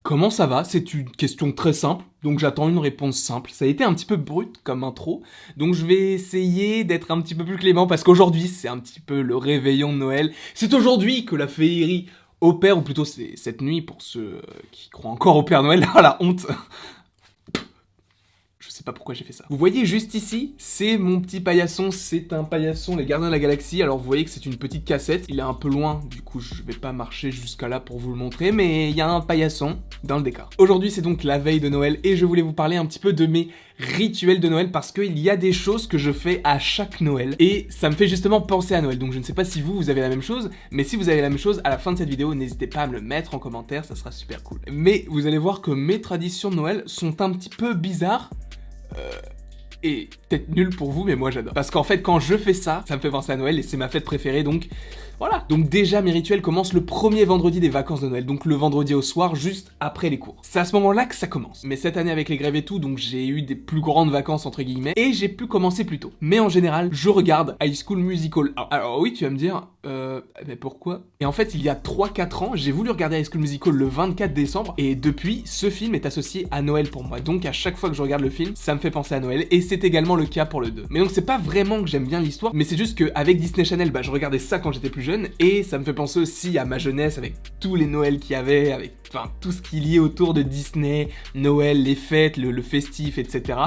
Comment ça va? C'est une question très simple, donc j'attends une réponse simple. Ça a été un petit peu brut comme intro, donc je vais essayer d'être un petit peu plus clément parce qu'aujourd'hui c'est un petit peu le réveillon de Noël. C'est aujourd'hui que la féerie opère, ou plutôt c'est cette nuit pour ceux qui croient encore au Père Noël. Ah la honte! Je sais pas pourquoi j'ai fait ça. Vous voyez juste ici, c'est mon petit paillasson, c'est un paillasson les Gardiens de la Galaxie. Alors vous voyez que c'est une petite cassette, il est un peu loin, du coup je vais pas marcher jusqu'à là pour vous le montrer, mais il y a un paillasson dans le décor. Aujourd'hui c'est donc la veille de Noël et je voulais vous parler un petit peu de mes rituels de Noël parce qu'il y a des choses que je fais à chaque Noël et ça me fait justement penser à Noël. Donc je ne sais pas si vous avez la même chose, mais si vous avez la même chose, à la fin de cette vidéo, n'hésitez pas à me le mettre en commentaire, ça sera super cool. Mais vous allez voir que mes traditions de Noël sont un petit peu bizarres. Et peut-être nul pour vous, mais moi j'adore. Parce qu'en fait, quand je fais ça, ça me fait penser à Noël et c'est ma fête préférée, donc voilà. Donc déjà, mes rituels commencent le premier vendredi des vacances de Noël, donc le vendredi au soir, juste après les cours. C'est à ce moment-là que ça commence. Mais cette année, avec les grèves et tout, donc j'ai eu des plus grandes vacances, entre guillemets, et j'ai pu commencer plus tôt. Mais en général, je regarde High School Musical 1. Alors oui, tu vas me dire, mais pourquoi? Et en fait, il y a 3-4 ans, j'ai voulu regarder High School Musical le 24 décembre, et depuis, ce film est associé à Noël pour moi. Donc à chaque fois que je regarde le film, ça me fait penser à Noël, et c'est également le cas pour le 2. Mais donc c'est pas vraiment que j'aime bien l'histoire, mais c'est juste qu'avec Disney Channel, je regardais ça quand j'étais plus jeune, et ça me fait penser aussi à ma jeunesse, avec tous les Noëls qu'il y avait, avec tout ce qui est lié autour de Disney, Noël, les fêtes, le festif, etc.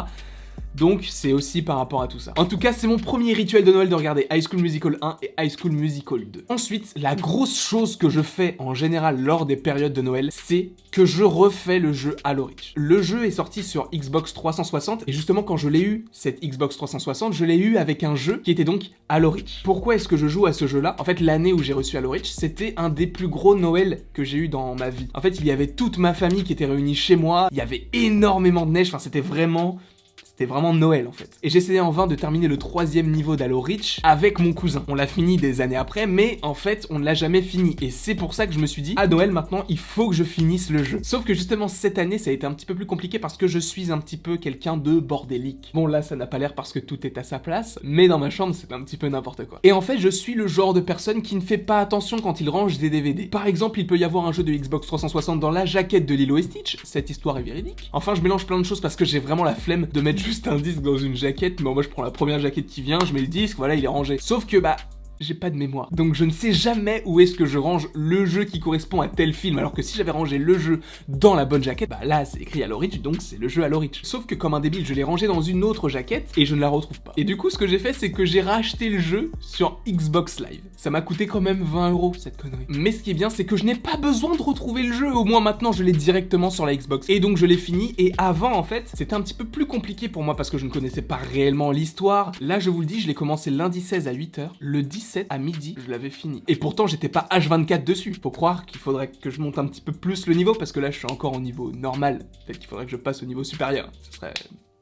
Donc c'est aussi par rapport à tout ça. En tout cas, c'est mon premier rituel de Noël de regarder High School Musical 1 et High School Musical 2. Ensuite, la grosse chose que je fais en général lors des périodes de Noël, c'est que je refais le jeu Halo Reach. Le jeu est sorti sur Xbox 360 et justement quand je l'ai eu, cette Xbox 360, je l'ai eu avec un jeu qui était donc Halo Reach. Pourquoi est-ce que je joue à ce jeu-là? En fait, l'année où j'ai reçu Halo Reach, c'était un des plus gros Noël que j'ai eu dans ma vie. En fait, il y avait toute ma famille qui était réunie chez moi, il y avait énormément de neige, c'était vraiment Noël en fait. Et j'essayais en vain de terminer le 3e niveau d'Halo Reach avec mon cousin. On l'a fini des années après, mais en fait, on ne l'a jamais fini. Et c'est pour ça que je me suis dit, à Noël maintenant, il faut que je finisse le jeu. Sauf que justement, cette année, ça a été un petit peu plus compliqué parce que je suis un petit peu quelqu'un de bordélique. Bon, là, ça n'a pas l'air parce que tout est à sa place, mais dans ma chambre, c'est un petit peu n'importe quoi. Et en fait, je suis le genre de personne qui ne fait pas attention quand il range des DVD. Par exemple, il peut y avoir un jeu de Xbox 360 dans la jaquette de Lilo et Stitch. Cette histoire est véridique. Enfin, je mélange plein de choses parce que j'ai vraiment la flemme de mettre juste un disque dans une jaquette, mais moi je prends la première jaquette qui vient, je mets le disque, voilà, il est rangé. Sauf que j'ai pas de mémoire. Donc je ne sais jamais où est-ce que je range le jeu qui correspond à tel film, alors que si j'avais rangé le jeu dans la bonne jaquette, là c'est écrit Halo Reach, donc c'est le jeu Halo Reach. Sauf que comme un débile, je l'ai rangé dans une autre jaquette et je ne la retrouve pas. Et du coup, ce que j'ai fait, c'est que j'ai racheté le jeu sur Xbox Live. Ça m'a coûté quand même 20 € cette connerie. Mais ce qui est bien, c'est que je n'ai pas besoin de retrouver le jeu, au moins maintenant je l'ai directement sur la Xbox. Et donc je l'ai fini, et avant en fait, c'était un petit peu plus compliqué pour moi parce que je ne connaissais pas réellement l'histoire. Là je vous le dis, je l'ai commencé lundi 16 à 8h, le 17 à midi, je l'avais fini. Et pourtant j'étais pas H24 dessus. Faut croire qu'il faudrait que je monte un petit peu plus le niveau parce que là je suis encore au niveau normal. Peut-être qu'il faudrait que je passe au niveau supérieur. Ce serait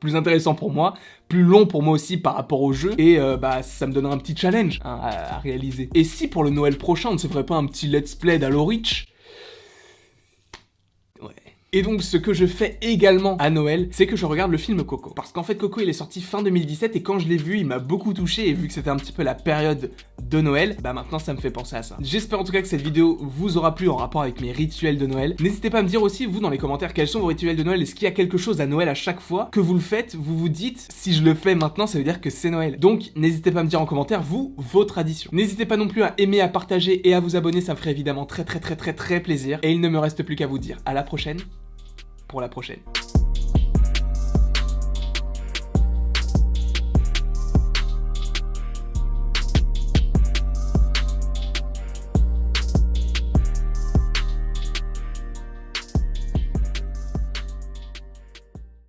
plus intéressant pour moi, plus long pour moi aussi par rapport au jeu, et ça me donnerait un petit challenge à réaliser. Et si pour le Noël prochain on ne se ferait pas un petit let's play d'Halo Reach? Ouais. Et donc ce que je fais également à Noël, c'est que je regarde le film Coco. Parce qu'en fait Coco il est sorti fin 2017 et quand je l'ai vu il m'a beaucoup touché, et vu que c'était un petit peu la période de Noël, maintenant ça me fait penser à ça. J'espère en tout cas que cette vidéo vous aura plu en rapport avec mes rituels de Noël. N'hésitez pas à me dire aussi vous dans les commentaires quels sont vos rituels de Noël. Est-ce qu'il y a quelque chose à Noël à chaque fois que vous le faites, vous vous dites si je le fais maintenant ça veut dire que c'est Noël. Donc n'hésitez pas à me dire en commentaire vous, vos traditions. N'hésitez pas non plus à aimer, à partager et à vous abonner, ça me ferait évidemment très plaisir. Et il ne me reste plus qu'à vous dire à la prochaine pour la prochaine.